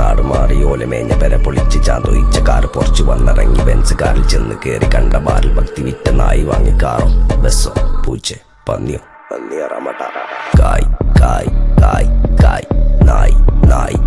നാട് മാറി ഓലമേഞ്ഞ പെര പൊളിച്ച് ചാന്തൊയിച്ച കാറ് പൊറച്ചു വന്നിറങ്ങി ബെൻസ് കാറിൽ ചെന്ന് കേറി കണ്ട ബാറിൽ ഭക്തി വിറ്റ നായി വാങ്ങി കാറോ ബസ്സോ പൂച്ച പന്നിയോ പന്നിയറമട്ട കായ് കായ് കായ് കായ് നായ് നായ്